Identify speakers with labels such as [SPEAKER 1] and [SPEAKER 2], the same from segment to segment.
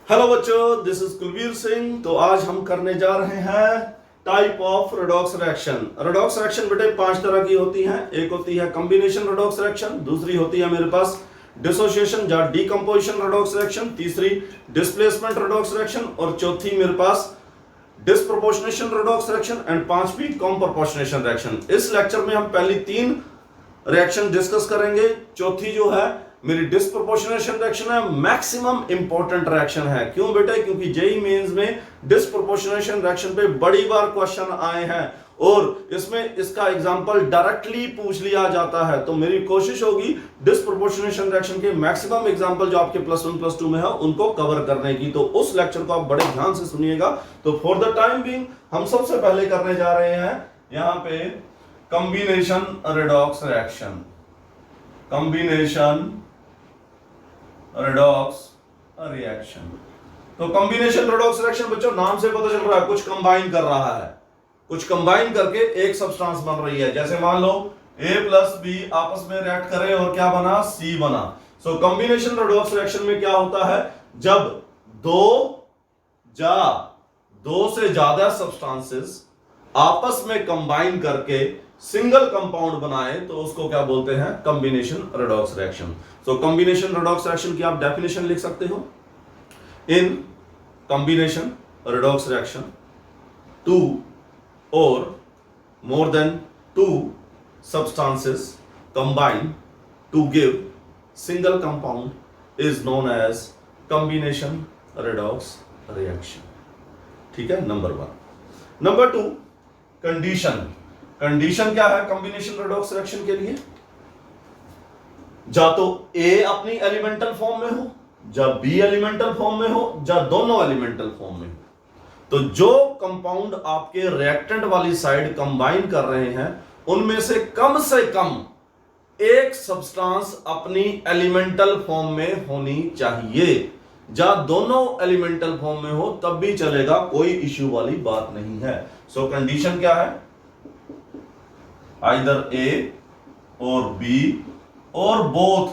[SPEAKER 1] Hello बच्चों, this is Kulveer Singh. तो आज हम करने जा रहे हैं type of redox reaction. Redox reaction बेटे 5 तरह की होती हैं। एक होती है कॉम्बिनेशन रेडॉक्स रिएक्शन, दूसरी होती है मेरे पास डिसोसिएशन या डीकंपोजिशन रेडॉक्स रिएक्शन, तीसरी डिस्प्लेसमेंट रेडॉक्स रिएक्शन और चौथी मेरे पास डिस्प्रोपोर्शनेशन रेडॉक्स रिएक्शन एंड पांचवी कॉम्प्रोपोर्शनेशन रिएक्शन। इस लेक्चर में हम पहली 3 रिएक्शन डिस्कस करेंगे। चौथी जो है मेरी डिस्प्रोपोर्शनेशन रिएक्शन है, मैक्सिमम इंपॉर्टेंट रिएक्शन है। क्यों बेटे? क्योंकि जेईई मेंस में डिस्प्रोपोर्शनेशन रिएक्शन पे बड़ी बार क्वेश्चन आए हैं और इसमें इसका एग्जांपल डायरेक्टली पूछ लिया जाता है। तो मेरी कोशिश होगी डिस्प्रोपोर्शनेशन रिएक्शन के मैक्सिमम एग्जांपल जो आपके +1 +2 में है उनको कवर करने की। तो उस लेक्चर को आप बड़े ध्यान से सुनिएगा। तो फॉर द टाइम बीइंग हम सबसे पहले करने जा रहे हैं यहां पे combination redox reaction. Combination redox reaction. तो कॉम्बिनेशन रेडॉक्स रिएक्शन बच्चों नाम से पता चल रहा है कुछ कंबाइन कर रहा है, कुछ कंबाइन करके एक सब्सटेंस बन रही है। जैसे मान लो A प्लस बी आपस में रिएक्ट करे और क्या बना? C बना। सो कॉम्बिनेशन रेडॉक्स रिएक्शन में क्या होता है? जब दो से ज्यादा सब्सटेंसेस आपस में कंबाइन करके सिंगल कंपाउंड बनाए तो उसको क्या बोलते हैं? Combination redox reaction. So combination redox reaction की आप डेफिनेशन लिख सकते हो। In combination redox reaction 2 or more than 2 substances combine to give single compound is known as combination redox reaction। ठीक है, नंबर 1। Number 2 condition. कंडीशन क्या है combination redox reaction के लिए? जा तो A अपनी एलिमेंटल फॉर्म में हो, या B एलिमेंटल फॉर्म में हो, या दोनों एलिमेंटल फॉर्म में हो। तो जो कंपाउंड आपके रिएक्टेंट वाली साइड कंबाइन कर रहे हैं उनमें से कम एक सब्सटेंस अपनी एलिमेंटल फॉर्म में होनी चाहिए। या दोनों एलिमेंटल फॉर्म में हो तब भी चलेगा, कोई इश्यू वाली बात नहीं है। सो कंडीशन क्या है? आइदर A और B और both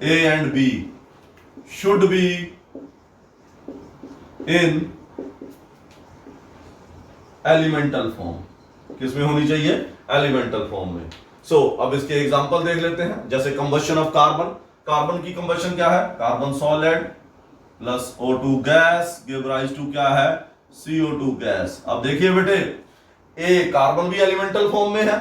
[SPEAKER 1] A and B should be in elemental form. किसमें होनी चाहिए? एलिमेंटल फॉर्म में। सो अब इसके एग्जांपल देख लेते हैं। जैसे कंबशन ऑफ कार्बन। कार्बन की कंबशन क्या है? Carbon solid plus O2 gas give rise to क्या है? CO2 gas. अब देखिए बेटे, ए कार्बन भी एलिमेंटल फॉर्म में है,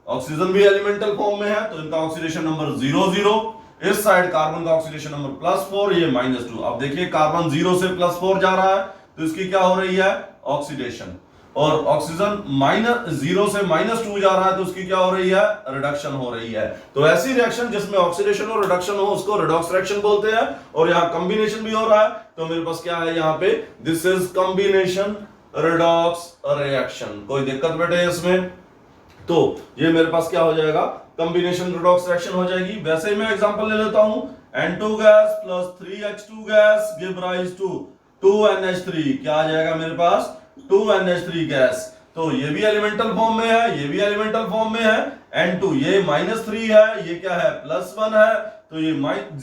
[SPEAKER 1] ऑक्सीजन भी एलिमेंटल फॉर्म में है, तो इनका ऑक्सीडेशन नंबर 0 इस साइड कार्बन का ऑक्सीडेशन नंबर +4, ये -2। अब देखिए कार्बन 0 से +4 जा रहा है तो इसकी क्या हो रही है? ऑक्सीडेशन। और ऑक्सीजन -0 से -2 जा रहा है तो उसकी क्या हो रही है? रिडक्शन हो रही है। तो ऐसी रिएक्शन जिसमें ऑक्सीडेशन और रिडक्शन हो उसको रेडॉक्स रिएक्शन बोलते हैं। और यहां कॉम्बिनेशन भी हो रहा है तो मेरे पास क्या है यहां पे? This is combination redox reaction. कोई दिक्कत बेटे इसमें? तो ये मेरे पास क्या हो जाएगा? कॉम्बिनेशन रेडॉक्स रिएक्शन हो जाएगी। वैसे ही मैं एग्जांपल ले लेता हूं। N2 gas plus 3H2 gas give rise to 2NH3। क्या आ जाएगा मेरे पास? 2NH3 gas. तो ये भी एलिमेंटल फॉर्म में है, ये भी एलिमेंटल फॉर्म में है। N2 ये -3 है, ये क्या है? +1 है। तो ये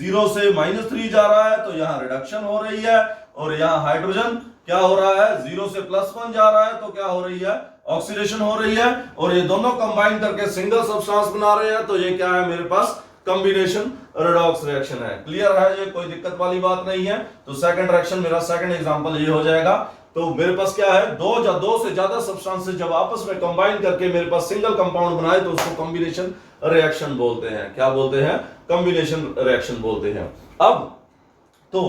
[SPEAKER 1] 0 से -3 जा रहा है तो यहां रिडक्शन हो रही है। और यहां हाइड्रोजन क्या हो रहा है? 0 से +1 जा रहा है तो क्या हो रही है? ऑक्सीडेशन हो रही है। और ये दोनों कंबाइन करके सिंगल सब्सटेंस बना रहे हैं तो ये क्या है मेरे पास? कॉम्बिनेशन रेडॉक्स रिएक्शन है। क्लियर है? ये कोई दिक्कत वाली बात नहीं है। तो सेकंड रिएक्शन मेरा सेकंड एग्जांपल ये हो जाएगा। तो मेरे पास क्या है? दो से ज्यादा सब्सटेंसेस जब आपस में कंबाइन करके मेरे पास सिंगल कंपाउंड बनाए तो उसको कॉम्बिनेशन रिएक्शन बोलते हैं। क्या बोलते हैं? कॉम्बिनेशन रिएक्शन बोलते हैं। अब तो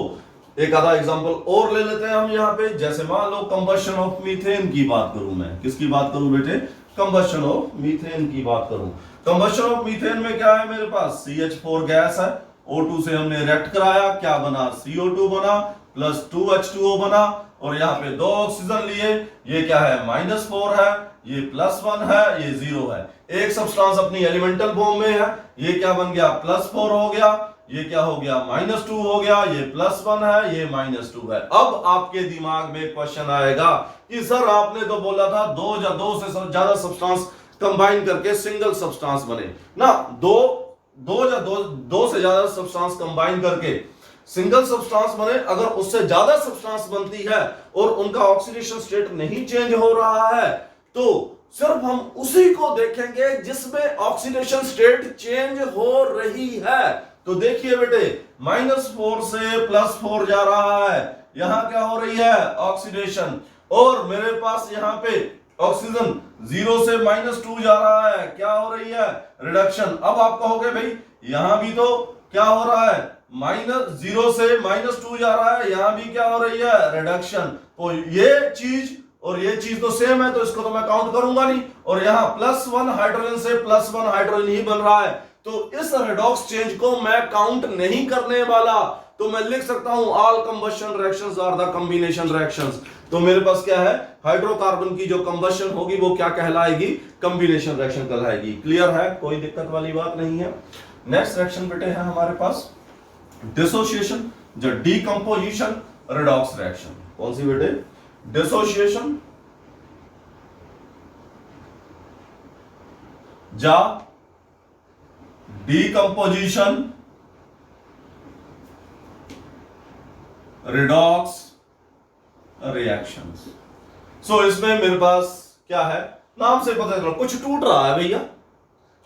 [SPEAKER 1] एक आधा एग्जांपल और ले लेते हैं हम यहां पे। जैसे मान लो कंबशन ऑफ मीथेन की बात करूं मैं। किसकी बात करूं बेटे? कंबशन ऑफ मीथेन की बात करूं। कंबशन ऑफ मीथेन में क्या है मेरे पास? CH4 गैस है, O2 से हमने रिएक्ट कराया, क्या बना? CO2 बना प्लस 2H2O बना। और यहाँ पे 2 ऑक्सीजन लिए, ये क्या है? -4 है, ये +1 है, ये 0 है। एक सब्सटेंस अपनी एलिमेंटल फॉर्म में है, ये क्या बन गया? +4 हो गया, ये क्या हो गया? -2 हो गया, ये +1 है, ये -2 है। अब आपके दिमाग में क्वेश्चन आएगा कि सर आपने तो बोला था दो से ज्यादा सब्सटेंस कंबाइन करके सिंगल सब्सटेंस बने ना। दो से ज्यादा सब्सटेंस कंबाइन करके सिंगल सब्सटेंस बने, अगर उससे ज्यादा सब्सटेंस बनती है और उनका ऑक्सीडेशन स्टेट नहीं चेंज हो रहा है, तो सिर्फ हम उसी को देखेंगे जिसमें ऑक्सीडेशन स्टेट चेंज हो रही है। तो देखिए बेटे, -4 से +4 जा रहा है, यहां क्या हो रही है, ऑक्सीडेशन। और मेरे पास यहां पे ऑक्सीजन 0 से -2 जा रहा है, क्या हो रही है, रिडक्शन। अब आप कहोगे भाई यहां भी तो क्या हो रहा है, -0 से -2 जा रहा है, यहां भी क्या हो रही है, रिडक्शन। तो ये चीज और ये चीज तो सेम है, तो इसको तो मैं काउंट करूंगा नहीं। और यहां +1 हाइड्रोजन से +1 हाइड्रोजन ही बन रहा है, तो इस रेडॉक्स चेंज को मैं काउंट नहीं करने वाला। तो मैं लिख सकता हूं all combustion reactions are the combination reactions. तो मेरे पास क्या है, हाइड्रोकार्बन की जो कंबशन होगी वो क्या कहलाएगी, कॉम्बिनेशन रिएक्शन कहलाएगी। क्लियर है, कोई दिक्कत वाली बात नहीं है। नेक्स्ट रिएक्शन बेटे है हमारे पास डिसोसिएशन, जो डीकंपोजिशन रेडॉक्स रिएक्शन। कौन सी बेटे, डिसोसिएशन या डीकंपोजिशन रेडॉक्स रिएक्शंस। सो इसमें मेरे पास क्या है, नाम से पता चला कुछ टूट रहा है भैया।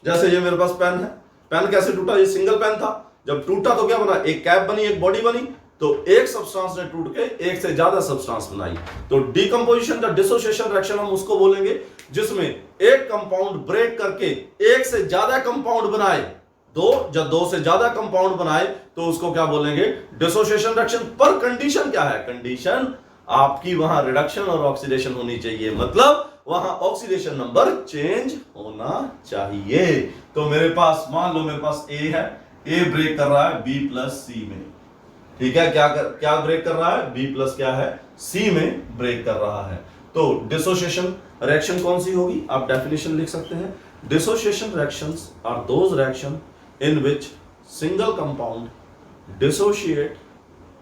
[SPEAKER 1] जैसे ये मेरे पास पेन है, पेन कैसे टूटा, ये सिंगल पेन था, जब टूटा तो क्या बना, एक कैप बनी, एक बॉडी बनी। तो एक सब्सटेंस ने टूट के एक से ज्यादा सब्सटेंस बनाई। तो डीकंपोजिशन या डिसोसिएशन रिएक्शन हम उसको बोलेंगे जिसमें एक कंपाउंड ब्रेक करके एक से ज्यादा कंपाउंड बनाए, जब दो से ज्यादा कंपाउंड बनाए तो उसको क्या बोलेंगे, डिसोसिएशन रिएक्शन। पर कंडीशन क्या है, कंडीशन आपकी वहां रिडक्शन और ऑक्सीडेशन होनी चाहिए, मतलब वहां ऑक्सीडेशन नंबर चेंज होना चाहिए। तो मेरे पास मान लो मेरे पास ए है, ए ब्रेक कर रहा है B+C में, ठीक है। क्या ब्रेक कर रहा है, B+ क्या है, C में ब्रेक कर रहा है। तो डिसोसिएशन रिएक्शन कौन सी होगी, आप डेफिनेशन लिख सकते हैं। Dissociation reactions are those reaction in which single compound dissociate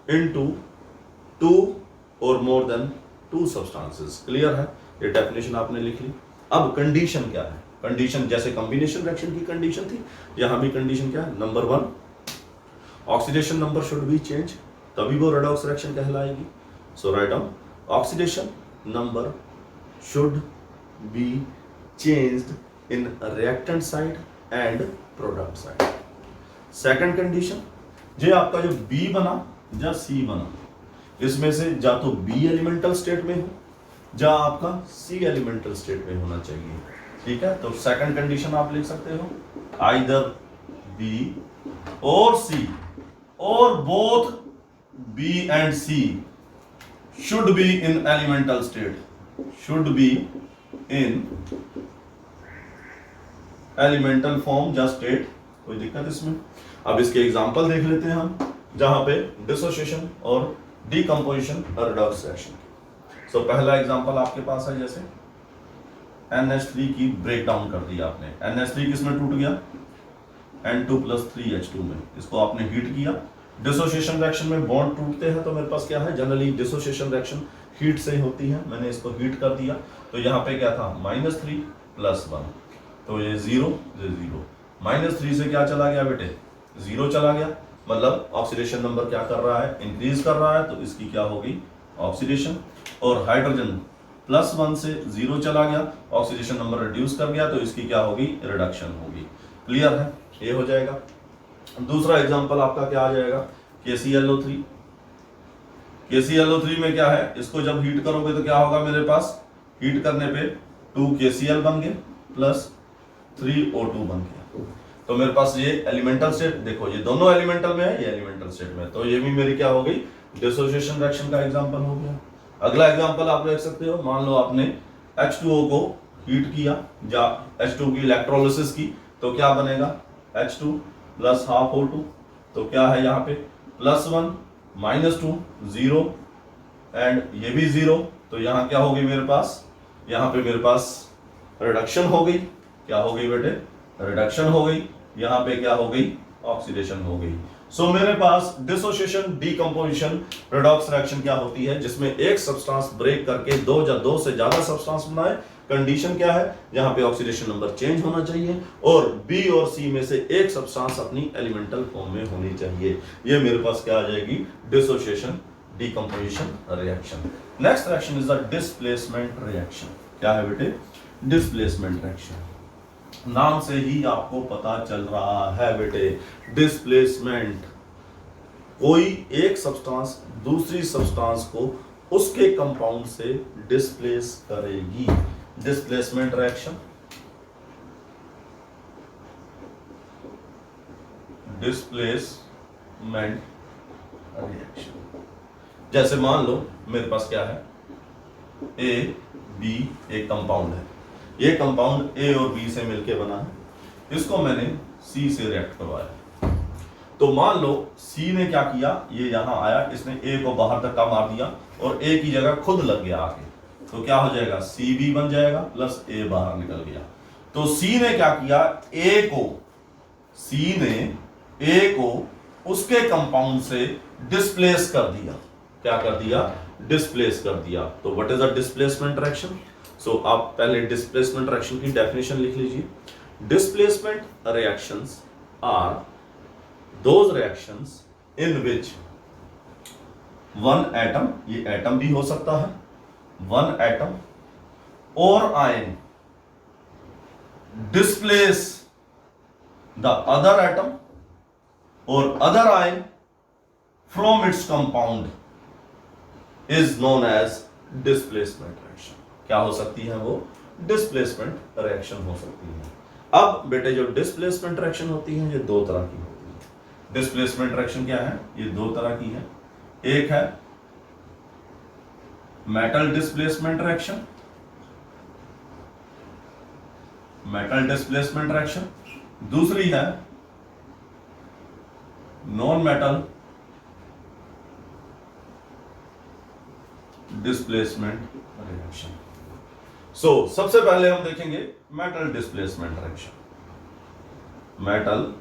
[SPEAKER 1] into 2 or more than 2 substances. Clear है, ये डेफिनेशन आपने लिख ली। अब कंडीशन क्या है, कंडीशन जैसे कॉम्बिनेशन रिएक्शन की कंडीशन थी, यहां भी कंडीशन क्या है, number 1 oxidation number should be change, तभी वो रेडॉक्स रिएक्शन कहलाएगी। So write down, oxidation number should be changed in reactant side and product side. Second condition, जो आपका जो B बना या C बना, इसमें से जा तो B एलिमेंटल स्टेट में हो या आपका C एलिमेंटल स्टेट में होना चाहिए, ठीक है। तो सेकंड कंडीशन आप लिख सकते हो, आइदर B और C और both B and C should be in elemental state, should be in elemental form या state। कोई दिक्कत इसमें। अब इसके एग्जांपल देख लेते हैं हम, जहां पे डिसोसिएशन और डीकंपोजिशन और रेडॉक्स रिएक्शन। सो पहला एग्जांपल आपके पास है, जैसे NH3 की ब्रेक डाउन कर दी आपने। NH3 किसमें टूट गया, N2+3H2 में, इसको आपने हीट किया। डिसोसिएशन रिएक्शन में बॉन्ड टूटते हैं, तो मेरे पास क्या है, जनरली डिसोसिएशन रिएक्शन हीट से होती है। मैंने इसको हीट कर दिया, तो यहाँ पे क्या था, -3 + 1, तो ये 0 ये 0, -3 से क्या चला गया बेटे, 0 चला गया, मतलब ऑक्सीडेशन नंबर क्या कर रहा है, इंक्रीज कर रहा है, तो इसकी क्या होगी, ऑक्सीडेशन। और हाइड्रोजन +1 से 0 चला गया, ऑक्सीडेशन नंबर रिड्यूस कर गया, तो इसकी क्या होगी, रिडक्शन होगी। क्लियर है, ये हो जाएगा। दूसरा एग्जांपल आपका क्या आ जाएगा, KClO3। KClO3 में क्या है, इसको जब हीट करोगे तो क्या होगा, मेरे पास हीट करने पे 2 KCl बन गए प्लस 3 O2 बन गया। तो मेरे पास ये एलिमेंटल स्टेट, देखो ये दोनों एलिमेंटल में है, ये एलिमेंटल स्टेट में है, तो ये भी मेरी क्या हो गई, डिसोसिएशन रिएक्शन का एग्जांपल हो गया। अगला एग्जांपल आप देख सकते हो, मान लो आपने H2O को हीट किया या H2 की इलेक्ट्रोलिसिस की, तो क्या बनेगा, H2 + ½ O2, तो क्या है यहाँ पे +1 -2 0 एंड ये भी 0, तो यहाँ क्या होगी मेरे पास, यहाँ पे मेरे पास रिडक्शन हो गई। क्या हो गई बेटे, रिडक्शन हो गई। यहाँ पे क्या हो गई, ऑक्सीडेशन हो गई। सो मेरे पास डिसोसिएशन, डीकंपोजिशन, रेडॉक्स रिएक्शन क्या होती है, जिसमें एक सब्सटेंस ब्रेक करके 2 या 2 से ज्यादा सब्सटेंस बनाए, कंडीशन क्या है, जहां पे ऑक्सीडेशन नंबर चेंज होना चाहिए और बी और सी में से एक सब्सटेंस अपनी एलिमेंटल फॉर्म में होनी चाहिए। ये मेरे पास क्या आ जाएगी, dissociation decomposition reaction. Next reaction is the displacement reaction. क्या है बेटे, डिस्प्लेसमेंट रिएक्शन। नाम से ही आपको पता चल रहा है बेटे, डिस्प्लेसमेंट, कोई एक सब्सटेंस दूसरी सब्सटेंस को उसके कंपाउंड से डिस्प्लेस करेगी। Displacement reaction, displacement reaction. जैसे मान लो मेरे पास क्या है, ए बी एक कंपाउंड है, ये कंपाउंड ए और बी से मिलके बना है, इसको मैंने सी से रिएक्ट करवाया। तो मान लो सी ने क्या किया, ये यहां आया, इसने ए को बाहर धक्का मार दिया और ए की जगह खुद लग गया आके, तो क्या हो जाएगा, सी बी बन जाएगा प्लस ए बाहर निकल गया। तो सी ने क्या किया, सी ने ए को उसके कंपाउंड से डिस्प्लेस कर दिया। क्या कर दिया, डिस्प्लेस कर दिया। तो what is the displacement reaction? So आप पहले डिस्प्लेसमेंट रिएक्शन की डेफिनेशन लिख लीजिए। Displacement reactions are those reactions in which one atom, ये एटम भी हो सकता है, one atom or ion displace the other atom or other ion from its compound is known as displacement reaction। क्या हो सकती है वो, डिस्प्लेसमेंट रिएक्शन हो सकती है। अब बेटे जो डिस्प्लेसमेंट रिएक्शन होती है ये दो तरह की होती है। डिस्प्लेसमेंट रिएक्शन क्या है, ये दो तरह की है। एक है metal displacement reaction, metal displacement reaction. दूसरी है नॉन मेटल डिस्प्लेसमेंट रिएक्शन। सो सबसे पहले हम देखेंगे metal displacement reaction. Metal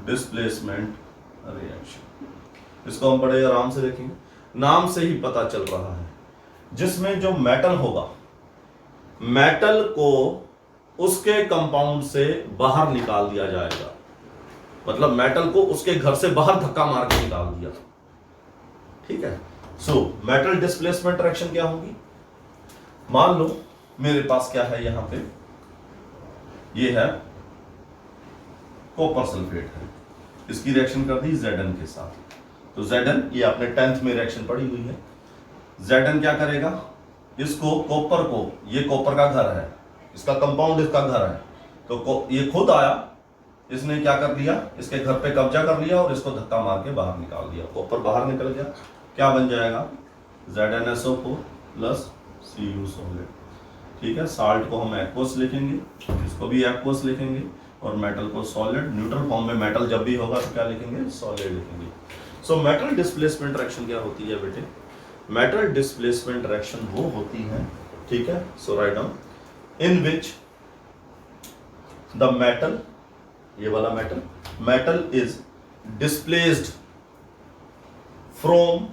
[SPEAKER 1] displacement reaction, इसको हम बड़े आराम से देखेंगे, नाम से ही पता चल रहा है, जिसमें जो मेटल होगा, मेटल को उसके कंपाउंड से बाहर निकाल दिया जाएगा। मतलब मेटल को उसके घर से बाहर धक्का मार के निकाल दिया, ठीक है। सो मेटल डिस्प्लेसमेंट रिएक्शन क्या होगी, मान लो मेरे पास क्या है, यहां पे ये है कॉपर सल्फेट है, इसकी रिएक्शन कर दी Zn के साथ। तो Zn ये आपने 10th में रिएक्शन पढ़ी हुई है। Zn क्या करेगा, इसको कॉपर को, ये कॉपर का घर है, इसका कंपाउंड इसका घर है, तो ये खुद आया, इसने क्या कर दिया, इसके घर पे कब्जा कर लिया और इसको धक्का मार के बाहर निकाल दिया, कॉपर बाहर निकल गया। क्या बन जाएगा, ZnSO4 प्लस Cu सॉलिड, ठीक है। साल्ट को हम एक्वस लिखेंगे, इसको भी एक्वस लिखेंगे और मेटल को सॉलिड। न्यूट्रल फॉर्म में मेटल जब भी होगा तो क्या लिखेंगे, सॉलिड लिखेंगे। सो मेटल डिस्प्लेसमेंट रिएक्शन क्या होती है बेटे, मेटल डिस्प्लेसमेंट रिएक्शन वो होती है, ठीक है। So write down, in which the metal, ये वाला metal is displaced from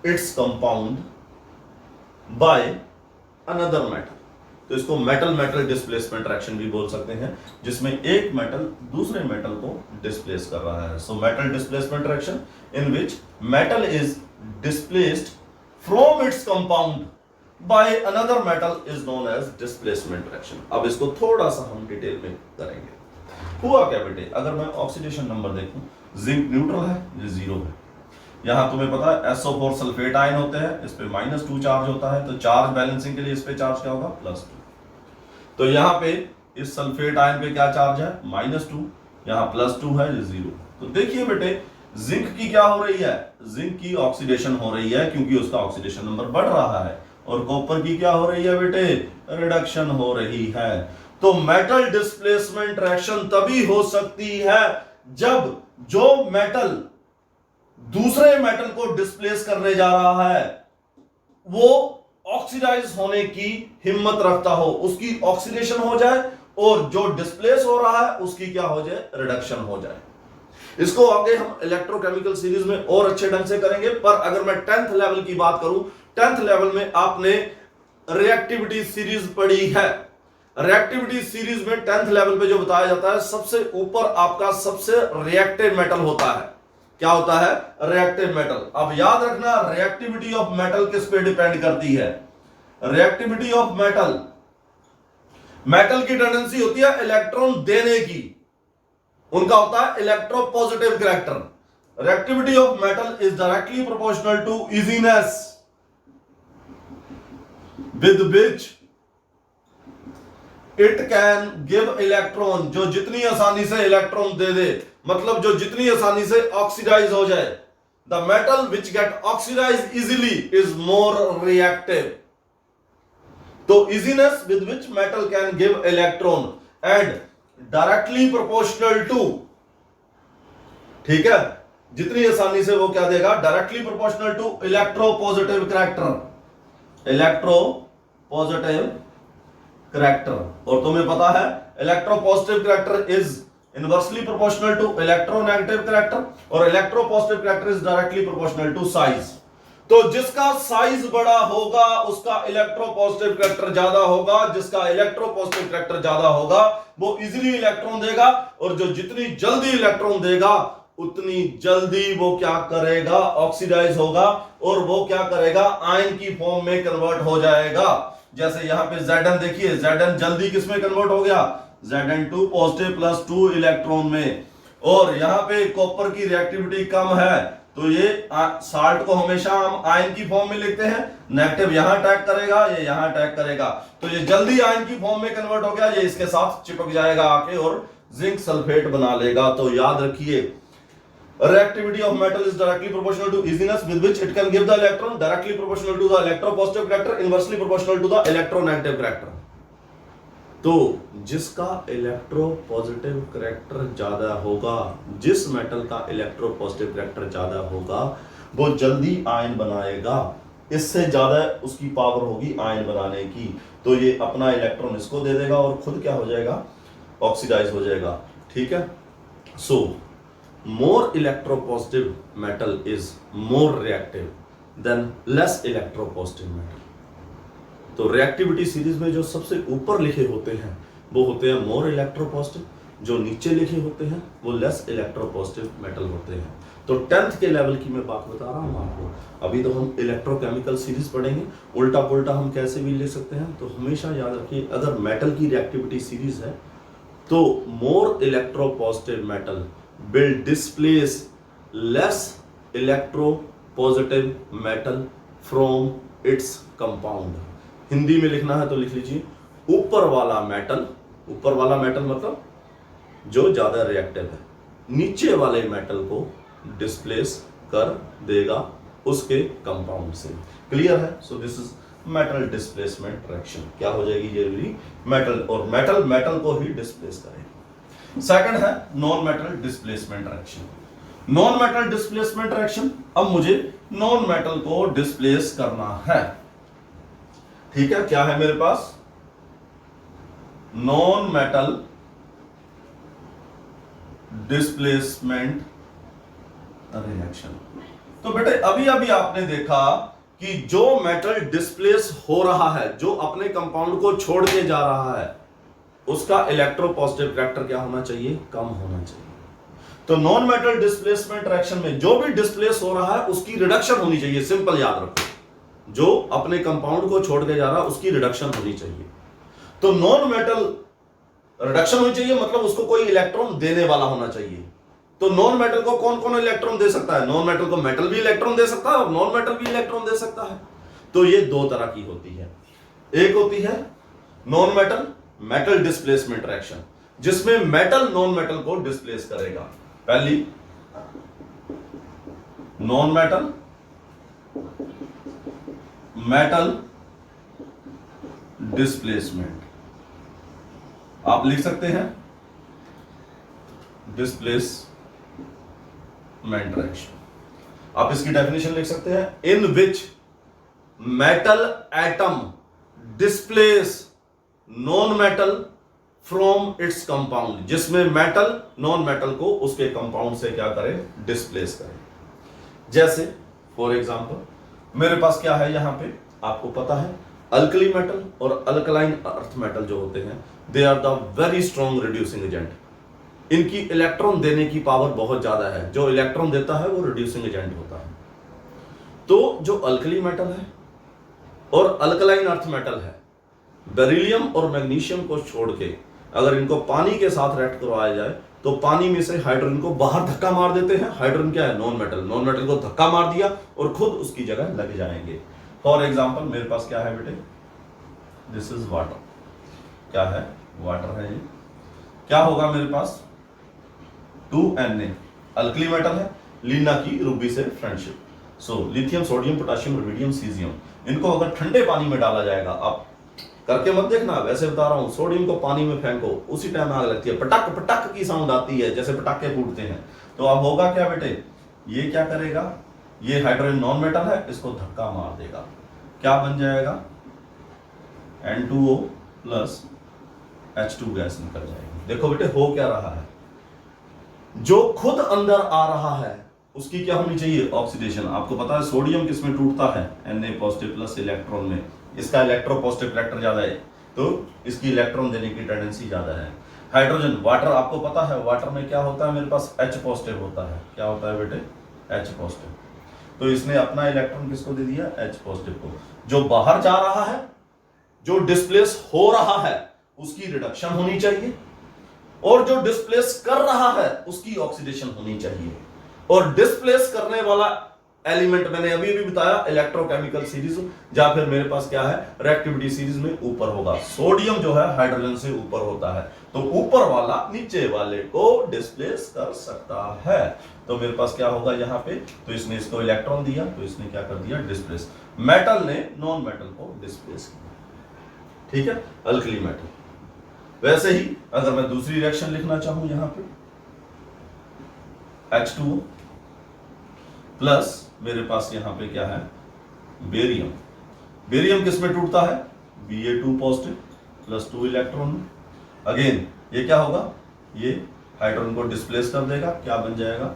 [SPEAKER 1] its compound by another metal. तो इसको मेटल डिस्प्लेसमेंट रिएक्शन भी बोल सकते हैं, जिसमें एक मेटल दूसरे मेटल को डिस्प्लेस कर रहा है। So metal displacement reaction in which metal is displaced from its compound by another metal is known as displacement reaction. अब इसको थोड़ा सा हम डिटेल में करेंगे। हुआ क्या बेटे, अगर मैं ऑक्सीडेशन नंबर देखूं, जिंक न्यूट्रल है, ये 0 है। यहां तुम्हें पता है SO4 सल्फेट आयन होते हैं, इस पे -2 चार्ज होता है, तो चार्ज बैलेंसिंग के लिए इस पे चार्ज क्या होगा, +2। तो यहां पे इस सल्फेट आयन पे क्या चार्ज है, -2, यहां +2 है, ये 0। तो देखिए बेटे, जिंक की क्या हो रही है, जिंक की ऑक्सीडेशन हो रही है, क्योंकि उसका ऑक्सीडेशन नंबर बढ़ रहा है। और कॉपर की क्या हो रही है बेटे, रिडक्शन हो रही है। तो मेटल डिस्प्लेसमेंट रिएक्शन तभी हो सकती है जब जो मेटल दूसरे मेटल को डिस्प्लेस करने जा रहा है वो ऑक्सीडाइज होने की हिम्मत रखता हो, उसकी ऑक्सीडेशन हो जाए और जो डिस्प्लेस हो रहा है उसकी क्या हो जाए, रिडक्शन हो जाए। इसको आगे हम इलेक्ट्रोकेमिकल सीरीज में और अच्छे ढंग से करेंगे, पर अगर मैं 10th लेवल की बात करूं 10th लेवल में आपने रिएक्टिविटी सीरीज पढ़ी है। रिएक्टिविटी सीरीज में 10th लेवल पे जो बताया जाता है, सबसे ऊपर आपका सबसे रिएक्टिव मेटल होता है। क्या होता है? Reactive metal. अब याद रखना, रिएक्टिविटी ऑफ मेटल किस पे डिपेंड करती है? रिएक्टिविटी ऑफ मेटल, मेटल की टेंडेंसी होती है इलेक्ट्रॉन देने की, उनका होता है electropositive character. Reactivity of metal is directly proportional to easiness with which it can give electron, जो जितनी आसानी से इलेक्ट्रॉन दे दे, मतलब जो जितनी आसानी से ऑक्सीडाइज हो जाए। The metal which get oxidize easily is more reactive. तो easiness with which metal can give electron and directly proportional to, ठीक है, जितनी आसानी से वो क्या देगा? Directly proportional to electropositive character, electropositive character. और तुम्हें पता है electropositive character is inversely proportional to electronegative character और electropositive character is directly proportional to size. तो जिसका साइज बड़ा होगा उसका इलेक्ट्रोपॉजिटिव कैरेक्टर ज्यादा होगा, जिसका इलेक्ट्रोपॉजिटिव कैरेक्टर ज्यादा होगा वो इजीली इलेक्ट्रॉन देगा, और जो जितनी जल्दी इलेक्ट्रॉन देगा उतनी जल्दी वो क्या करेगा? ऑक्सीडाइज होगा, और वो क्या करेगा? आयन की फॉर्म में कन्वर्ट हो जाएगा। जैसे यहां पे Zn देखिए, Zn जल्दी किस में कन्वर्ट हो गया? Zn2 पॉजिटिव प्लस 2 इलेक्ट्रॉन में। और यहां पे कॉपर की रिएक्टिविटी कम है, तो ये साल्ट को हमेशा हम आयन की फॉर्म में लिखते हैं, नेगेटिव यहां अटैक करेगा, ये यहां अटैक करेगा, तो ये जल्दी आयन की फॉर्म में कन्वर्ट हो गया, ये इसके साथ चिपक जाएगा आके और जिंक सल्फेट बना लेगा। तो याद रखिए, reactivity of metal is directly proportional to easiness with which it can give the electron, directly proportional to the electropositive character, inversely proportional to the electronegative character। तो जिसका इलेक्ट्रोपॉजिटिव कैरेक्टर ज्यादा होगा, जिस मेटल का इलेक्ट्रोपॉजिटिव कैरेक्टर ज्यादा होगा, वो जल्दी आयन बनाएगा, इससे ज्यादा उसकी पावर होगी आयन बनाने की, तो ये अपना इलेक्ट्रॉन इसको दे देगा और खुद क्या हो जाएगा? ऑक्सीडाइज हो जाएगा। ठीक है, सो more electropositive metal is more reactive than less electropositive metal। तो रिएक्टिविटी सीरीज में जो सबसे ऊपर लिखे होते हैं वो होते हैं मोर इलेक्ट्रोपॉजिटिव, जो नीचे लिखे होते हैं वो लेस इलेक्ट्रोपॉजिटिव मेटल होते हैं। तो 10th के लेवल की मैं बात बता रहा हूं आपको। अभी तो हम इलेक्ट्रोकेमिकल सीरीज पढ़ेंगे, उल्टा पुल्टा हम कैसे भी ले सकते हैं। तो हमेशा याद रखिए, अगर मेटल की रिएक्टिविटी सीरीज है तो more electropositive metal will displace less electropositive metal from its compound। Hindi में लिखना है तो लिख लीजिए, ऊपर वाला मेटल, ऊपर वाला मेटल मतलब जो ज्यादा रिएक्टिव है, नीचे वाले मेटल को डिस्प्लेस कर देगा उसके कंपाउंड से। क्लियर है? So this is metal displacement reaction. क्या हो जाएगी जरूरी? मेटल, और मेटल मेटल को ही डिस्प्लेस करेगा। सेकंड है non metal displacement reaction. Non metal displacement reaction, अब मुझे नॉन मेटल को डिस्प्लेस करना है। ठीक है, क्या है मेरे पास? Non metal displacement reaction. तो बेटे अभी अभी आपने देखा कि जो मेटल डिस्प्लेस हो रहा है, जो अपने कंपाउंड को छोड़ के जा रहा है, उसका इलेक्ट्रोपॉजिटिव कैरेक्टर क्या होना चाहिए? कम होना चाहिए। तो नॉन मेटल डिस्प्लेसमेंट रिएक्शन में जो भी डिस्प्लेस हो रहा है उसकी रिडक्शन होनी चाहिए। सिंपल याद रखो, जो अपने कंपाउंड को छोड़ के जा रहा है उसकी रिडक्शन होनी चाहिए। तो नॉन मेटल रिडक्शन होनी चाहिए, मतलब उसको कोई इलेक्ट्रॉन देने वाला होना चाहिए। तो नॉन मेटल को कौन कौन इलेक्ट्रॉन दे सकता है? नॉन मेटल को मेटल भी इलेक्ट्रॉन दे सकता है और नॉन मेटल भी इलेक्ट्रॉन दे सकता है। तो ये दो तरह की होती है। एक होती है non metal metal displacement reaction, जिसमें मेटल नॉन मेटल को डिस्प्लेस करेगा। पहली नॉन मेटल मेटल डिस्प्लेसमेंट, आप लिख सकते हैं डिस्प्लेसमेंट रिएक्शन। आप इसकी डेफिनेशन लिख सकते हैं, in which metal atom displace non metal from its compound, जिसमें मेटल नॉन मेटल को उसके कंपाउंड से क्या करे? डिस्प्लेस करे। जैसे फॉर एग्जांपल मेरे पास क्या है यहाँ पे, आपको पता है अल्कली मेटल और अल्कलाइन अर्थ मेटल जो होते हैं, they are the very strong reducing agent. इनकी इलेक्ट्रॉन देने की पावर बहुत ज्यादा है, जो इलेक्ट्रॉन देता है वो रिड्यूसिंग एजेंट होता है। तो जो अल्कली मेटल है और अल्कलाइन अर्थ मेटल है, बेरिलियम और मैग्नीशियम को छोड़ के अगर इनको पानी के साथ रिएक्ट करवाया जाए तो पानी में से हाइड्रोजन को बाहर धक्का मार देते हैं। हाइड्रोजन क्या है, नॉन मेटल, नॉन मेटल को धक्का मार दिया और खुद उसकी जगह लग जाएंगे। फॉर एग्जांपल मेरे पास क्या है बेटे, दिस इज वाटर, क्या है, वाटर है ये। क्या होगा मेरे पास 2Na, अल्कली मेटल है, लीना की रूबी से friendship. So lithium, sodium, potassium, rubidium, caesium, इनको अगर ठंडे पानी में डाला जाएगा, आप करके मत देखना, वैसे बता रहा हूं, सोडियम को पानी में फेंको, उसी टाइम आग लगती है, पटक पटक की साउंड आती है, जैसे पटाखे फूटते हैं। तो अब होगा क्या बेटे, ये क्या करेगा, ये हाइड्रोजन नॉन मेटल है, इसको धक्का मार देगा, क्या बन जाएगा, N2O प्लस H2 गैस निकल जाएगी। देखो बेटे हो क्या रहा है, जो खुद अंदर आ रहा है उसकी क्या होनी चाहिए, ऑक्सीडेशन। आपको पता है सोडियम किसमें टूटता है, Na पॉजिटिव प्लस इलेक्ट्रॉन में, इसका इलेक्ट्रोपॉजिटिव करेक्टर ज्यादा है तो इसकी इलेक्ट्रॉन देने की टेंडेंसी ज्यादा है। हाइड्रोजन, वाटर, आपको पता है वाटर में क्या होता है, मेरे पास H पॉजिटिव होता है, क्या होता है बेटे, H पॉजिटिव। तो इसने अपना इलेक्ट्रॉन किसको दे दिया, H पॉजिटिव को। जो बाहर जा रहा है, जो डिस्प्लेस हो रहा है, उसकी रिडक्शन होनी चाहिए, और जो डिस्प्लेस कर रहा है उसकी ऑक्सीडेशन होनी चाहिए। और डिस्प्लेस करने वाला एलिमेंट मैंने अभी भी बताया, इलेक्ट्रोकेमिकल सीरीज, या फिर मेरे पास क्या है, रिएक्टिविटी सीरीज में ऊपर होगा। सोडियम जो है हाइड्रोजन से ऊपर होता है, तो ऊपर वाला नीचे वाले को डिस्प्लेस कर सकता है। तो मेरे पास क्या होगा यहाँ पे, तो इसने इसको इलेक्ट्रॉन दिया, तो इसने क्या कर दिया, डिस्प्लेस। मेटल ने नॉन मेटल को डिस्प्लेस किया, ठीक है, अल्कली मेटल। वैसे ही अगर मैं दूसरी रिएक्शन लिखना चाहूं यहां पे, H2O प्लस मेरे पास यहां पे क्या है, बेरियम। बेरियम किस में टूटता है, Ba2 पॉजिटिव प्लस 2 इलेक्ट्रॉन में। अगेन ये क्या होगा, ये हाइड्रोजन को डिस्प्लेस कर देगा, क्या बन जाएगा,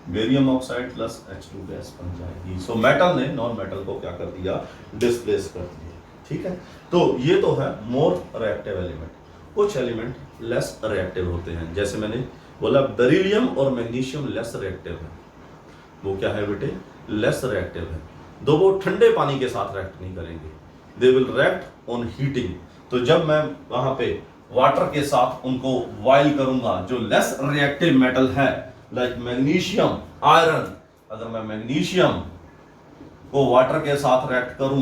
[SPEAKER 1] barium oxide plus H2 gas बन जाएगी। सो मेटल ने नॉन मेटल को क्या कर दिया, डिस्प्लेस कर दिया, ठीक है। तो ये तो है मोर रिएक्टिव एलिमेंट। कुछ एलिमेंट लेस रिएक्टिव होते हैं, जैसे मैंने बोला बेरिलियम और मैग्नीशियम लेस रिएक्टिव है। वो क्या है बेटे, लेस रिएक्टिव है, दो वो ठंडे पानी के साथ रिएक्ट नहीं करेंगे, they will react on heating. तो जब मैं वहां पे वाटर के साथ उनको बॉइल करूंगा, जो लेस रिएक्टिव मेटल है लाइक मैग्नीशियम, आयरन, अगर मैं मैग्नीशियम को वाटर के साथ रिएक्ट करूं,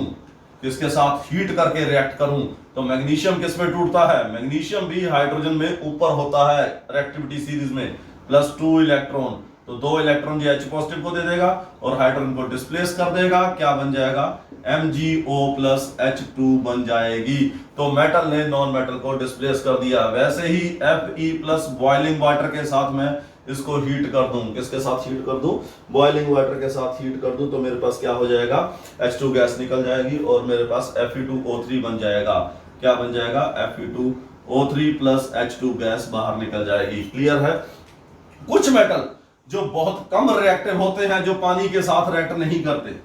[SPEAKER 1] किसके साथ, हीट करके रिएक्ट करूं, तो मैग्नीशियम किस में टूटता है, मैग्नीशियम भी हाइड्रोजन में ऊपर होता है रिएक्टिविटी सीरीज में, प्लस 2 इलेक्ट्रॉन। तो 2 इलेक्ट्रॉन जो H पॉजिटिव को दे देगा और हाइड्रोजन को डिस्प्लेस कर देगा, क्या बन जाएगा, MgO प्लस H2 बन जाएगी। तो मेटल ने नॉन मेटल को डिस्प्लेस कर दिया। वैसे ही Fe प्लस बॉइलिंग वाटर के साथ में इसको हीट कर दूं, किसके साथ हीट कर दूं, बॉइलिंग वाटर के साथ हीट कर दूं, तो मेरे पास क्या हो जाएगा, H2 गैस निकल जाएगी और मेरे पास Fe2O3 बन जाएगा। क्या बन जाएगा, Fe2O3 प्लस H2 गैस बाहर निकल जाएगी। क्लियर है। कुछ मेटल जो बहुत कम रिएक्टिव होते हैं, जो पानी के साथ रिएक्ट नहीं करते,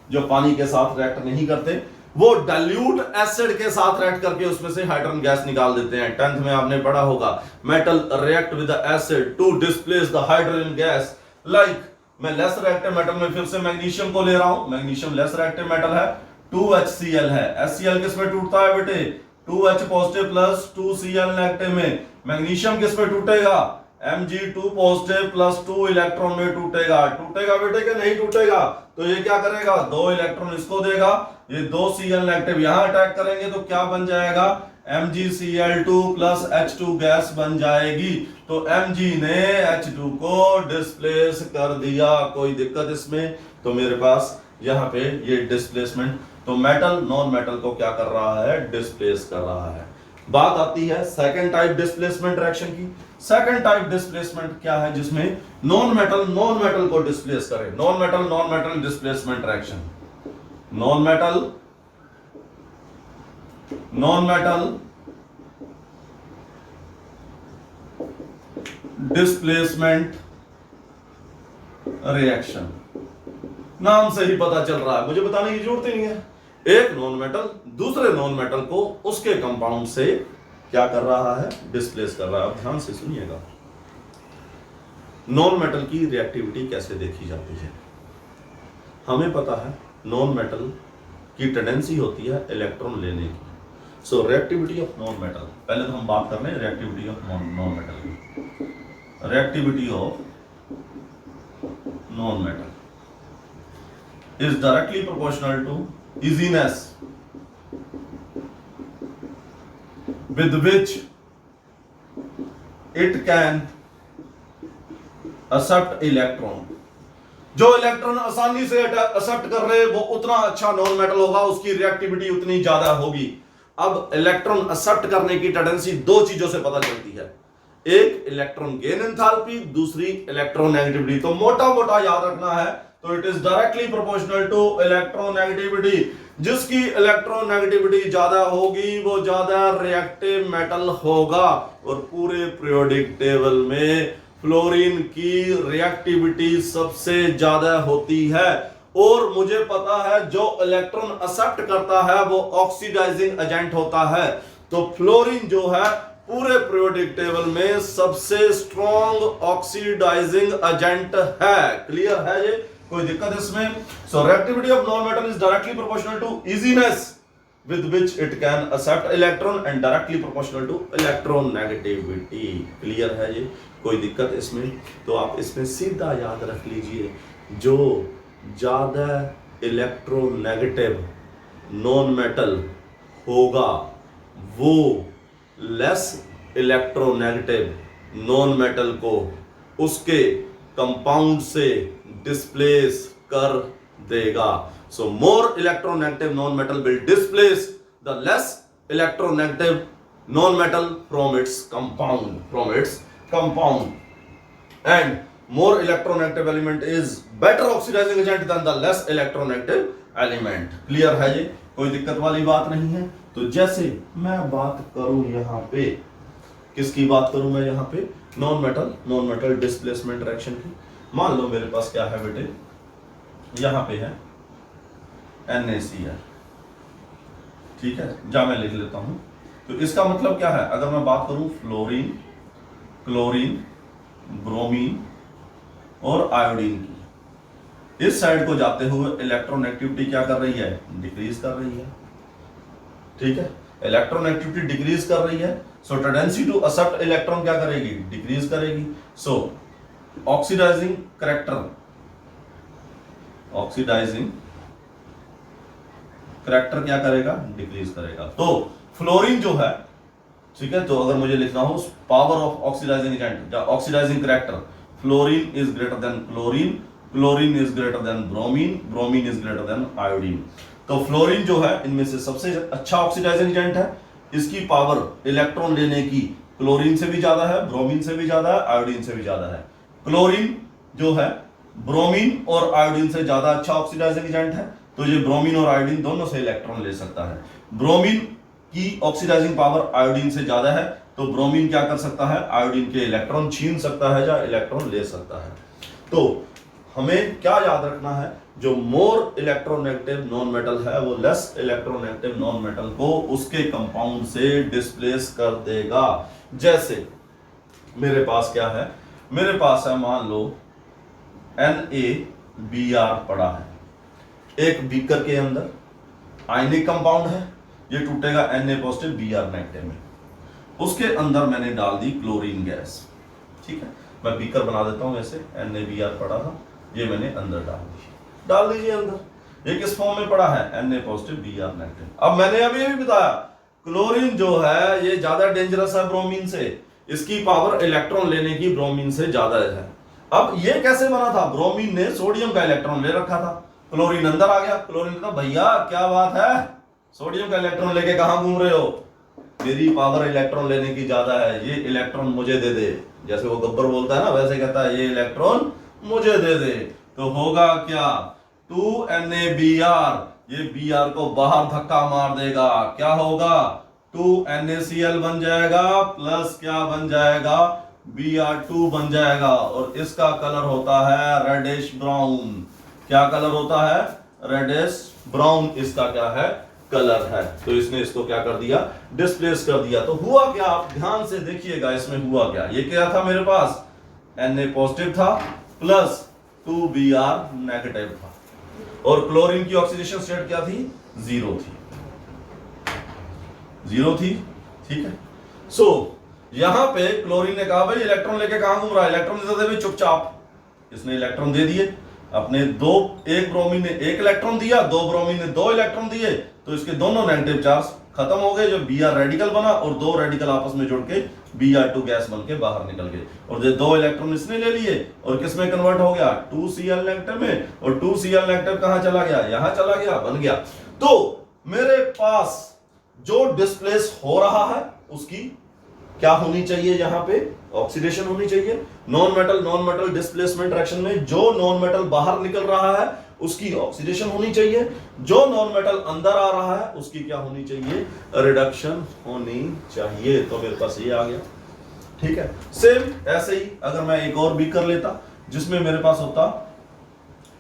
[SPEAKER 1] जो पानी के साथ रिएक्ट नहीं करते, वो डाइल्यूट एसिड के साथ रिएक्ट करके उसमें से हाइड्रोजन गैस निकाल देते हैं। 10th में आपने पढ़ा होगा, metal react with the acid to displace the hydrogen gas. Like मैं लेस रिएक्टिव मेटल में फिर से मैग्नीशियम को ले रहा हूं, मैग्नीशियम लेस रिएक्टिव मेटल है, 2HCl है, HCl किस में टूटता है बेटे, 2H positive plus 2Cl negative में। मैग्नीशियम किस में टूटेगा, Mg2 पॉजिटिव प्लस 2 इलेक्ट्रॉन में टूटेगा। टूटेगा बेटे कि नहीं टूटेगा, तो ये क्या करेगा, 2 इलेक्ट्रॉन इसको देगा, ये 2Cl नेगेटिव यहां अटैक करेंगे, तो क्या बन जाएगा, MgCl2 प्लस H2 गैस बन जाएगी। तो Mg ने H2 को डिस्प्लेस कर दिया। कोई दिक्कत इसमें, तो मेरे पास यहां पे ये डिस्प्लेसमेंट, तो मेटल नॉन मेटल को क्या कर रहा है, डिस्प्लेस कर रहा है। बात आती है सेकंड टाइप डिस्प्लेसमेंट रिएक्शन की। सेकंड टाइप डिस्प्लेसमेंट क्या है, जिसमें नॉन मेटल को डिस्प्लेस करे। Non metal displacement reaction, non metal displacement reaction. नाम से ही पता चल रहा है, मुझे बताने की जरूरत ही नहीं है। एक नॉन मेटल दूसरे नॉन मेटल को उसके कंपाउंड से क्या कर रहा है, डिस्प्लेस कर रहा है। अब ध्यान से सुनिएगा, नॉन मेटल की रिएक्टिविटी कैसे देखी जाती है। हमें पता है नॉन मेटल की टेंडेंसी होती है इलेक्ट्रॉन लेने की। So reactivity of non metal, पहले तो हम बात कर रहे हैं रिएक्टिविटी ऑफ नॉन मेटल की। Reactivity of non metal is directly proportional to easiness with which it can accept electron। जो इलेक्ट्रॉन आसानी से एक्सेप्ट कर रहे वो उतना अच्छा नॉन मेटल होगा, उसकी रिएक्टिविटी उतनी ज्यादा होगी। अब इलेक्ट्रॉन एक्सेप्ट करने की टेंडेंसी दो चीजों से पता चलती है, एक इलेक्ट्रॉन गेन एंथैल्पी, दूसरी इलेक्ट्रॉन नेगेटिविटी। तो मोटा मोटा याद रखना है, तो it is directly proportional to electronegativity. जिसकी इलेक्ट्रोनेगेटिविटी ज्यादा होगी वो ज्यादा रिएक्टिव मेटल होगा। और पूरे पीरियोडिक टेबल में फ्लोरीन की रिएक्टिविटी सबसे ज्यादा होती है। और मुझे पता है जो इलेक्ट्रॉन एक्सेप्ट करता है वो ऑक्सीडाइजिंग एजेंट होता है। तो फ्लोरीन जो है पूरे पीरियोडिक टेबल में सबसे स्ट्रॉन्ग ऑक्सीडाइजिंग एजेंट है। क्लियर है ये, कोई दिक्कत इसमें? So reactivity of non metal is directly proportional to easiness with which it can accept electron and directly proportional to electron negativity। Clear है ये, कोई दिक्कत इसमें? तो आप इसमें सीधा याद रख लीजिए, जो ज्यादा इलेक्ट्रोनेगेटिव नॉन मेटल होगा वो लेस इलेक्ट्रोनेगेटिव नॉन मेटल को उसके कंपाउंड से डिस्प्लेस कर देगा। So more electronegative non-metal will displace the less electronegative non-metal from its compound, and more electronegative element is better oxidizing agent than the less electronegative element। Clear है ये, कोई दिक्कत वाली बात नहीं है। तो जैसे मैं बात करूं यहाँ पे, किसकी बात करूं मैं यहाँ पे? नॉन मेटल डिस्प्लेसमेंट रिएक्शन की। मान लो मेरे पास क्या है बेटे, यहाँ पे है NaCl, ठीक है, जा मैं लिख लेता हूं। तो इसका मतलब क्या है, अगर मैं बात करूं फ्लोरीन, क्लोरीन, ब्रोमीन और आयोडीन की, इस साइड को जाते हुए इलेक्ट्रोनेगेटिविटी क्या कर रही है? डिक्रीज कर रही है। ठीक है, इलेक्ट्रोनेगेटिविटी डिक्रीज कर रही है। सो टेंडेंसी टू एक्सेप्ट इलेक्ट्रॉन क्या करेगी? डिक्रीज करेगी। सो ऑक्सीडाइजिंग करैक्टर क्या करेगा? डिक्रीज करेगा। तो फ्लोरीन जो है, ठीक है, तो अगर मुझे लिखना हो power of oxidising agent, oxidising character, fluorine is greater than chlorine, chlorine is greater than bromine, bromine is greater than iodine. तो फ्लोरीन जो है इनमें से सबसे अच्छा ऑक्सीडाइजिंग एजेंट है। इसकी पावर इलेक्ट्रॉन लेने की क्लोरीन से भी ज्यादा है, ब्रोमीन से भी ज्यादा है, आयोडीन से भी ज्यादा है। क्लोरीन जो है ब्रोमीन और आयोडीन से ज्यादा अच्छा ऑक्सीडाइजिंग एजेंट है। तो ये ब्रोमीन और आयोडीन दोनों से इलेक्ट्रॉन ले सकता है। ब्रोमीन की ऑक्सीडाइजिंग पावर आयोडीन से ज्यादा है, तो ब्रोमीन क्या कर सकता है? आयोडीन के इलेक्ट्रॉन छीन सकता है या इलेक्ट्रॉन ले सकता है। तो हमें क्या याद रखना है, जो मोर इलेक्ट्रोनेगेटिव नॉन मेटल है वो लेस इलेक्ट्रोनेगेटिव नॉन मेटल को उसके कंपाउंड से डिस्प्लेस कर देगा। जैसे मेरे पास क्या है, मेरे पास है मान लो NaBr पड़ा है, एक बीकर के अंदर आयनिक कंपाउंड है, ये टूटेगा Na पॉजिटिव Br नेगेटिव में। उसके अंदर मैंने डाल दी क्लोरीन गैस, ठीक है, मैं बीकर बना देता हूं, वैसे NaBr पड़ा था, ये मैंने अंदर डाल दीजिए अंदर। ये किस फॉर्म में पड़ा है? Na positive Br negative. अब मैंने अभी भी बताया क्लोरीन जो है ये ज्यादा डेंजरस है ब्रोमीन से, इसकी पावर इलेक्ट्रॉन लेने की ब्रोमीन से ज्यादा है। अब ये कैसे बना था? ब्रोमीन ने सोडियम का इलेक्ट्रॉन ले रखा था, क्लोरीन अंदर आ गया। क्लोरीन कहता भैया क्या बात है, सोडियम का इलेक्ट्रॉन लेके कहां घूम रहे हो? मेरी पावर इलेक्ट्रॉन लेने की ज्यादा है, ये इलेक्ट्रॉन मुझे दे दे। जैसे वो गब्बर बोलता है ना, वैसे कहता है ये इलेक्ट्रॉन मुझे दे दे। तो होगा क्या? 2NaBr, ये Br को बाहर धक्का मार देगा, क्या होगा? 2NaCl बन जाएगा, प्लस क्या बन जाएगा? Br2 बन जाएगा, और इसका कलर होता है रेडिश ब्राउन। क्या कलर होता है? रेडिश ब्राउन इसका क्या है? कलर है। तो इसने इसको क्या कर दिया? डिस्प्लेस कर दिया। तो हुआ क्या? आप ध्यान से देखिएगा इसमें हुआ क्या। ये क्या था मेरे पास? Na पॉजिटिव था प्लस 2Br नेगेटिव था, और क्लोरीन की ऑक्सीडेशन स्टेट क्या थी? जीरो थी, जीरो थी। ठीक है। सो यहां पे क्लोरीन ने कहा भाई इलेक्ट्रॉन लेके कहां घूम रहा है? इलेक्ट्रॉन दे दे चुपचाप। इसने इलेक्ट्रॉन दे दिए अपने दो, एक ब्रोमीन ने एक इलेक्ट्रॉन दिया, दो ब्रोमीन ने दो इलेक्ट्रॉन दिए, तो इसके दोनों नेगेटिव चार्ज खत्म हो गए, जो Br रेडिकल बना, और दो रेडिकल आपस में जुड़ के Br2 गैस बन के बाहर निकल गए। और जो दो इलेक्ट्रॉन इसने ले लिए और किस में कन्वर्ट हो गया? 2Cl नेगेटिव में, और 2Cl नेगेटिव कहां चला गया? यहां चला गया, बन गया। तो मेरे पास जो डिस्प्लेस हो रहा है उसकी क्या होनी चाहिए? यहां पे ऑक्सीडेशन होनी चाहिए। नॉन मेटल डिस्प्लेसमेंट रिएक्शन में जो नॉन मेटल बाहर निकल रहा है उसकी ऑक्सीडेशन होनी चाहिए, जो नॉन मेटल अंदर आ रहा है उसकी क्या होनी चाहिए? रिडक्शन होनी चाहिए। तो मेरे पास ये आ गया। ठीक है। सेम ऐसे ही अगर मैं एक और भी कर लेता जिसमें मेरे पास होता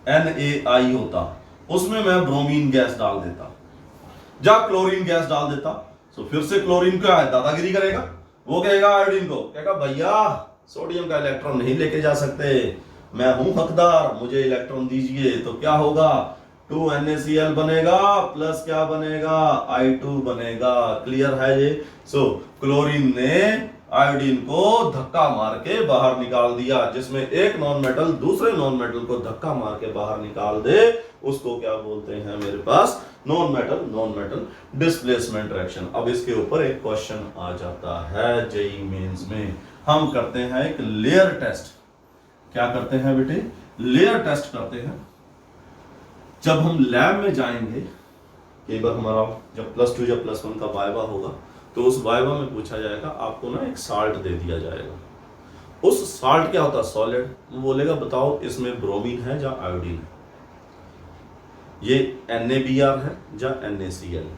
[SPEAKER 1] NaI होता, उसमें मैं ब्रोमीन गैस डाल देता या क्लोरीन गैस डाल देता, तो फिर से क्लोरीन क्या है? दादागिरी करेगा। वो कहेगा आयोडीन को, कहेगा भैया सोडियम का इलेक्ट्रॉन नहीं लेके जा सकते, मैं हूं हकदार, मुझे इलेक्ट्रॉन दीजिए। तो क्या होगा? 2NaCl बनेगा प्लस क्या बनेगा? I2 बनेगा। क्लियर है ये? सो क्लोरीन ने आयोडीन को धक्का मार के बाहर निकाल दिया। जिसमें एक नॉन मेटल दूसरे नॉन मेटल को धक्का मार के बाहर निकाल दे उसको क्या बोलते हैं मेरे पास? Non metal displacement reaction. अब इसके ऊपर एक क्वेश्चन आ जाता है जेईई मेंस में। हम करते हैं एक लेयर टेस्ट। क्या करते हैं बेटे? लेयर टेस्ट करते हैं। जब हम लैब में जाएंगे, कई बार हमारा जब +2 या +1 का वाइवा होगा, तो उस वाइवा में पूछा जाएगा, आपको ना एक साल्ट दे दिया जाएगा। उस साल्ट क्या होता है? सॉलिड। वो बोलेगा बताओ इसमें ब्रोमीन है या आयोडीन है, ये NaBr है या NaCl है।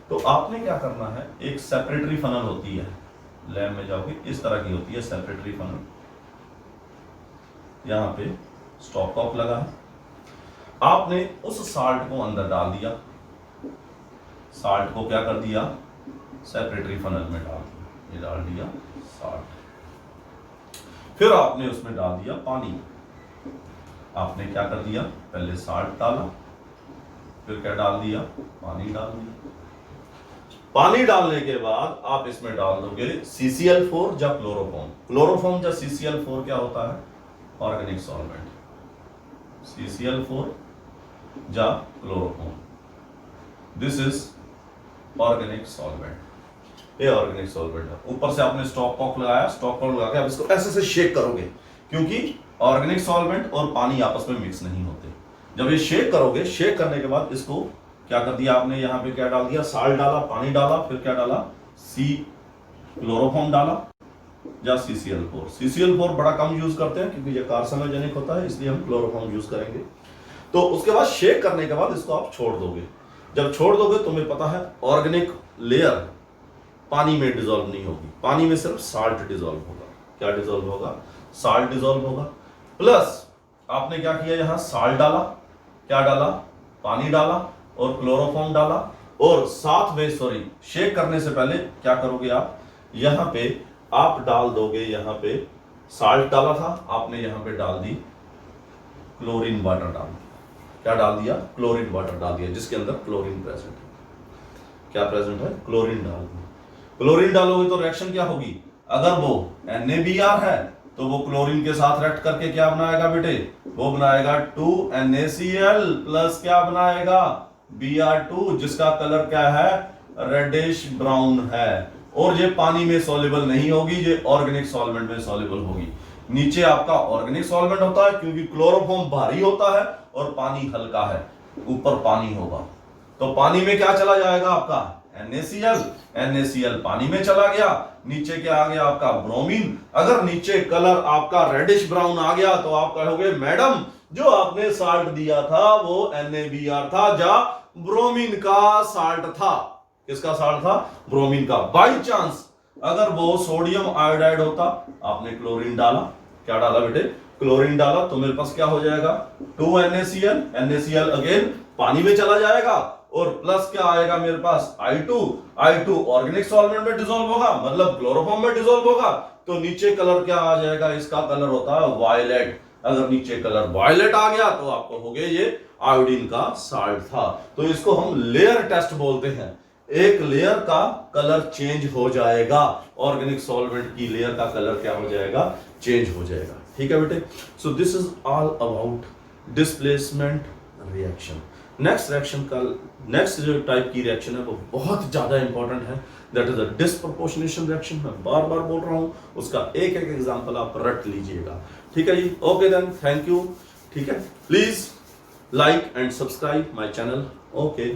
[SPEAKER 1] तो आपने क्या करना है? एक सेपरेटरी फनल होती है, लैब में जाओगे इस तरह की होती है सेपरेटरी फनल। यहां पे स्टॉप कॉक लगा है, आपने उस साल्ट को अंदर डाल दिया, साल्ट को क्या कर दिया? सेपरेटरी फनल में डाल दिया। ये डाल दिया साल्ट। फिर आपने उसमें डाल दिया पानी। आपने क्या कर दिया? पहले साल्ट डाला, फिर क्या डाल दिया? पानी डाल दिया। पानी डालने के बाद आप इसमें डाल दोगे CCl4 या क्लोरोफॉर्म। क्लोरोफॉर्म या CCl4 क्या होता है? Organic solvent. CCl4 या chloroform, this is organic solvent. ये ऑर्गेनिक सॉल्वेंट है। ऊपर से आपने स्टॉप कॉक लगाया, स्टॉप कॉक लगा के आप इसको ऐसे से शेक करोगे, क्योंकि ऑर्गेनिक सॉल्वेंट और पानी आपस में मिक्स नहीं होते। जब ये शेक करोगे, शेक करने के बाद इसको क्या कर दिया आपने? यहाँ पे क्या डाल दिया? साल्ट डाला, पानी डाला, फिर क्या डाला? क्लोरोफॉर्म डाला या CCl4। CCl4 बड़ा कम यूज करते हैं क्योंकि ये कार्सिनोजेनिक होता है, इसलिए हम क्लोरोफॉर्म यूज करेंगे। तो उसके बाद शेक करने के बाद इसको आप छोड़ दोगे। जब छोड़ दोगे तुम्हें पता है ऑर्गेनिक लेयर पानी में डिसॉल्व नहीं होगी, पानी में सिर्फ साल्ट डिसॉल्व होगा। क्या डिसॉल्व होगा? साल्ट डिसॉल्व होगा। प्लस आपने क्या किया? यहां साल्ट डाला, क्या डाला? पानी डाला और क्लोरोफॉर्म डाला, और साथ में शेक करने से पहले क्या करोगे आप? यहां पे आप डाल दोगे, यहां पे साल्ट डाला था आपने, यहां पे डाल दी क्लोरीन वाटर डाल दिया। क्या डाल दिया? क्लोरीन वाटर डाल दिया, जिसके अंदर क्लोरीन प्रेजेंट है। क्या प्रेजेंट है? क्लोरीन डाल दिया। क्लोरीन डालोगे तो रिएक्शन क्या होगी? अगर वो NaBr है तो वो क्लोरीन के साथ रिएक्ट करके क्या बनाएगा बेटे? वो बनाएगा 2NaCl प्लस क्या बनाएगा? Br2, जिसका कलर क्या है? रेडिश ब्राउन है। और ये पानी में सॉल्युबल नहीं होगी, ये ऑर्गेनिक सॉल्वेंट में सॉल्युबल होगी। नीचे आपका ऑर्गेनिक सॉल्वेंट होता है क्योंकि क्लोरोफॉर्म भारी होता है और पानी हल्का है, ऊपर पानी होगा। तो पानी में क्या चला जाएगा आपका? NaCl पानी में चला गया, नीचे क्या आ गया आपका? ब्रोमीन। अगर नीचे कलर आपका रेडिश ब्राउन आ गया तो आप कहोगे मैडम जो आपने साल्ट दिया था वो NaBr था या ब्रोमीन का साल्ट था। किसका साल्ट था? ब्रोमीन का। बाई चांस अगर वो सोडियम आयोडाइड होता, आपने क्लोरीन डाला, क्या डाला बेटे? क्लोरीन डाला तो मेरे पास क्या हो जाएगा 2NaCl, NaCl अगेन पानी में चला जाएगा और प्लस क्या आएगा मेरे पास I2 ऑर्गेनिक सॉल्वेंट में डिसॉल्व होगा, मतलब क्लोरोफॉर्म में डिसॉल्व होगा, तो नीचे कलर क्या आ जाएगा, इसका कलर होता है वायलेट। अगर नीचे कलर वायलेट आ गया तो आपको हो गया ये आयोडीन का साल्ट था। तो इसको हम लेयर टेस्ट बोलते हैं। एक लेयर का कलर चेंज हो जाएगा, ऑर्गेनिक सॉल्वेंट की लेयर का कलर क्या हो जाएगा, चेंज हो जाएगा। ठीक है बेटे, so this is all about displacement reaction. Next reaction का नेक्स्ट जो टाइप की रिएक्शन है वो बहुत ज्यादा इंपॉर्टेंट है, that is a disproportionation reaction. मैं बार बार बोल रहा हूं, उसका एक एक एग्जांपल आप रट लीजिएगा। ठीक है जी, ओके देन, थैंक यू। ठीक है, please like and subscribe my channel. Okay.